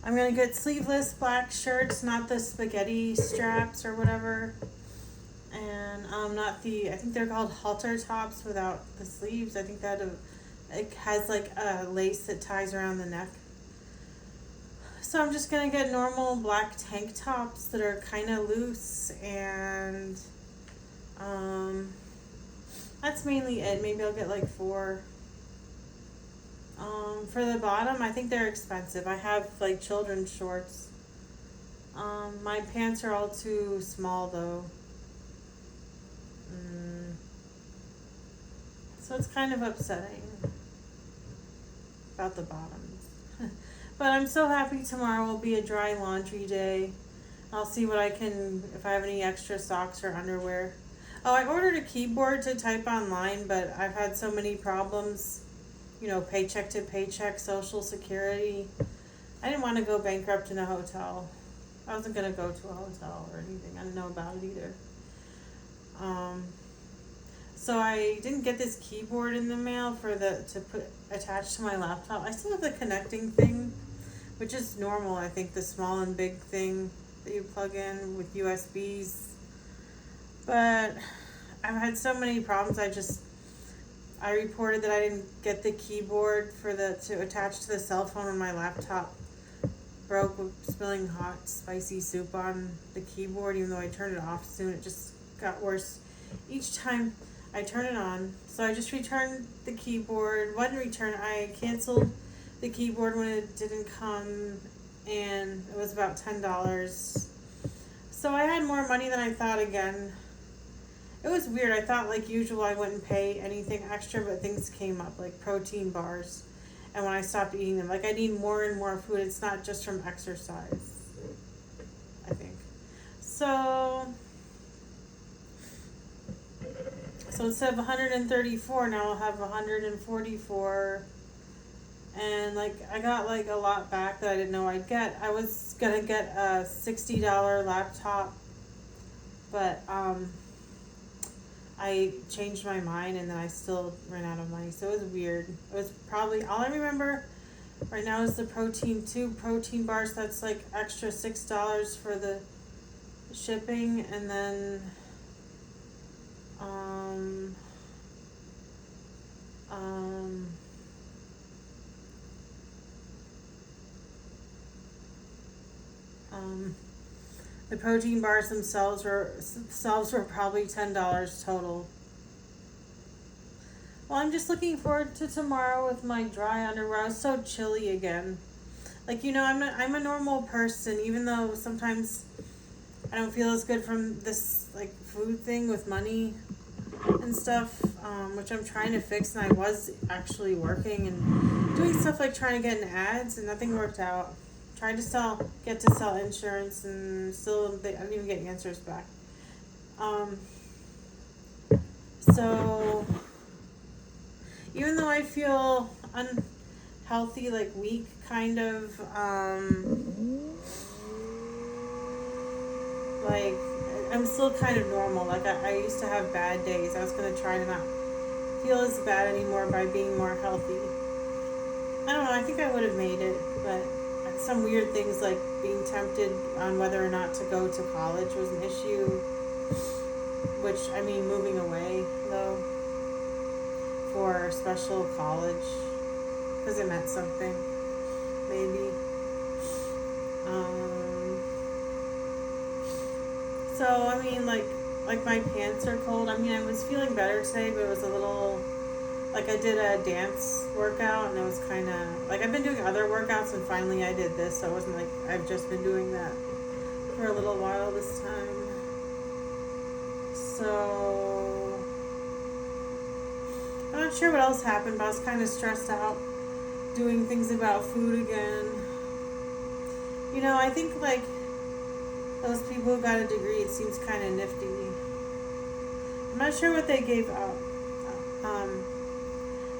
I'm going to get sleeveless black shirts, not the spaghetti straps or whatever. And not the, I think they're called halter tops without the sleeves. I think that it has like a lace that ties around the neck. So I'm just going to get normal black tank tops that are kind of loose, and that's mainly it. Maybe I'll get like 4. For the bottom, I think they're expensive. I have like children's shorts. My pants are all too small though. So it's kind of upsetting about the bottoms. But I'm so happy tomorrow will be a dry laundry day. I'll see what I can, if I have any extra socks or underwear. Oh, I ordered a keyboard to type online, but I've had so many problems. You know, paycheck to paycheck, Social Security. I didn't want to go bankrupt in a hotel. I wasn't going to go to a hotel or anything. I didn't know about it either. So I didn't get this keyboard in the mail to put attached to my laptop. I still have the connecting thing, which is normal. I think the small and big thing that you plug in with USBs. But I've had so many problems. I reported that I didn't get the keyboard to attach to the cell phone when my laptop broke with spilling hot, spicy soup on the keyboard. Even though I turned it off soon, it just got worse each time I turn it on. So I just returned the keyboard. I canceled the keyboard when it didn't come, and it was about $10. So I had more money than I thought again. It was weird. I thought like usual I wouldn't pay anything extra, but things came up like protein bars. And when I stopped eating them, like I need more and more food. It's not just from exercise, I think. So instead of 134, now I'll have 144. And like I got like a lot back that I didn't know I'd get. I was gonna get a $60 laptop, but I changed my mind, and then I still ran out of money. So it was weird. It was probably, all I remember right now is the two protein bars. That's like extra $6 for the shipping, and then the protein bars themselves were probably $10 total. Well, I'm just looking forward to tomorrow with my dry underwear. I was so chilly again. Like, you know, I'm a normal person, even though sometimes I don't feel as good from this like food thing with money and stuff, which I'm trying to fix. And I was actually working and doing stuff like trying to get in ads, and nothing worked out. Tried to get to sell insurance, and still I didn't even get answers back. So even though I feel unhealthy, like weak, kind of, like I'm still kind of normal. Like I used to have bad days. I was gonna try to not feel as bad anymore by being more healthy. I don't know. I think I would have made it, but some weird things like being tempted on whether or not to go to college was an issue, which, I mean, moving away though for special college, because it meant something, maybe. So I mean, like my pants are cold. I mean, I was feeling better today, but it was a little, like I did a dance workout, and it was kind of, like I've been doing other workouts, and finally I did this, so it wasn't like I've just been doing that for a little while this time. So I'm not sure what else happened, but I was kind of stressed out doing things about food again. You know, I think like those people who got a degree, it seems kind of nifty. I'm not sure what they gave out.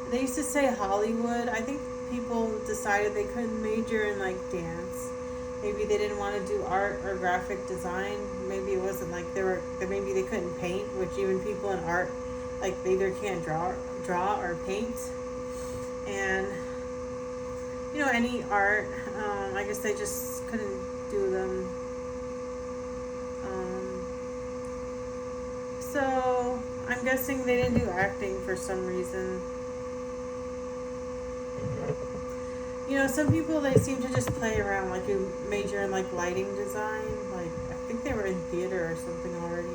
They used to say Hollywood. I think people decided they couldn't major in like dance. Maybe they didn't want to do art or graphic design. Maybe it wasn't like maybe they couldn't paint, which even people in art, like they either can't draw or paint. And any art. I guess they just couldn't do them. So I'm guessing they didn't do acting for some reason. Some people, they seem to just play around, like you major in like lighting design. Like I think they were in theater or something already.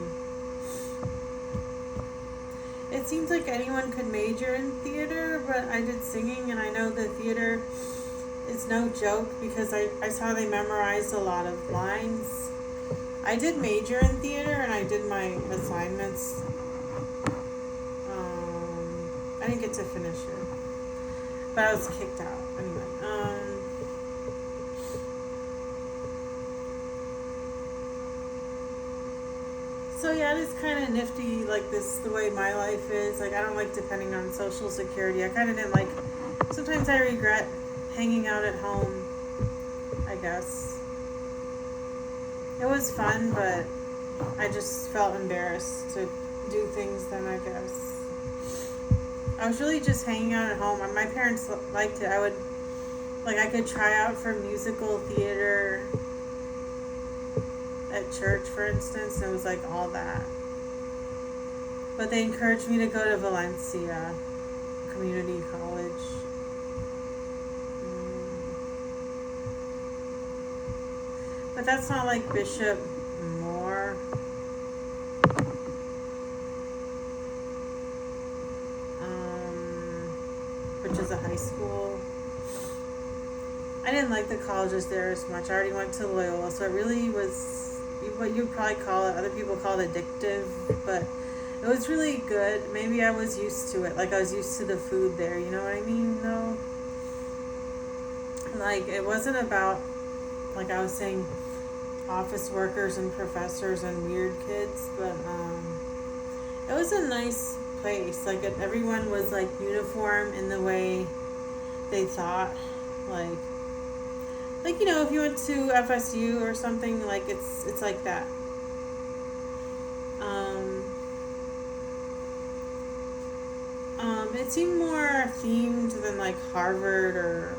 It seems like anyone could major in theater, but I did singing, and I know the theater is no joke because I saw they memorized a lot of lines. I did major in theater, and I did my assignments. I didn't get to finish it, but I was kicked out anyway. So yeah, it is kind of nifty, like this, the way my life is. Like I don't like depending on Social Security. I kind of didn't like. Sometimes I regret hanging out at home. I guess it was fun, but I just felt embarrassed to do things then. I guess I was really just hanging out at home. My parents liked it. I could try out for musical theater at church, for instance, and it was like all that. But they encouraged me to go to Valencia Community College. But that's not like Bishop Moore. Which is a high school. I didn't like the colleges there as much. I already went to Loyola, so it really was what you'd probably call it, other people call it addictive, but it was really good. Maybe I was used to it. Like I was used to the food there, you know what I mean, though? Like it wasn't about, like I was saying, office workers and professors and weird kids, but it was a nice place. Like everyone was like uniform in the way they thought. Like if you went to FSU or something, like it's like that. It seemed more themed than like Harvard or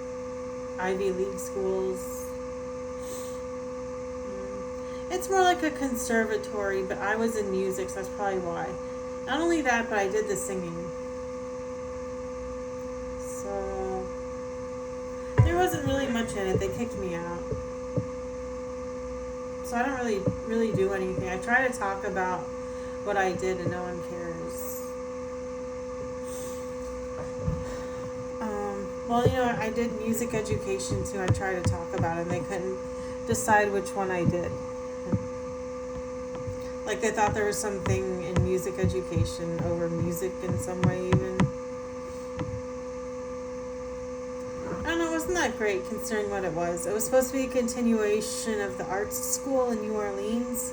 Ivy League schools. It's more like a conservatory, but I was in music, so that's probably why. Not only that, but I did the singing. So there wasn't really much in it. They kicked me out. So I don't really do anything. I try to talk about what I did and no one cares. I did music education too. I try to talk about it and they couldn't decide which one I did. Like they thought there was something in music education over music in some way even. I don't know, it wasn't that great considering what it was. It was supposed to be a continuation of the arts school in New Orleans,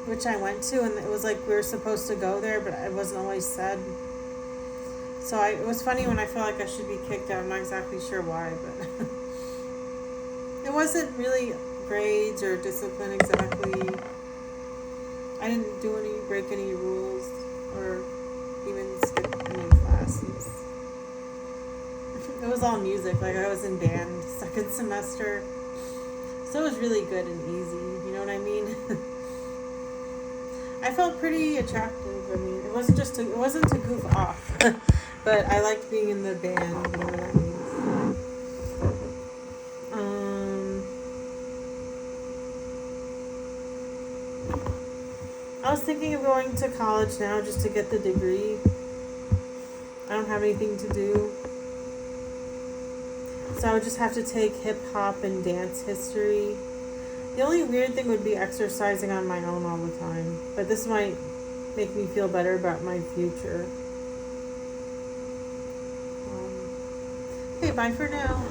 which I went to, and it was like we were supposed to go there, but it wasn't always said. So it was funny when I feel like I should be kicked out. I'm not exactly sure why, but it wasn't really grades or discipline exactly. I didn't break any rules or even skip any classes. It was all music. Like I was in band second semester, so it was really good and easy. You know what I mean? I felt pretty attractive. I mean, it wasn't to goof off, but I liked being in the band. You know what I mean? I was thinking of going to college now just to get the degree. I don't have anything to do. So I would just have to take hip-hop and dance history. The only weird thing would be exercising on my own all the time. But this might make me feel better about my future. Okay, bye for now.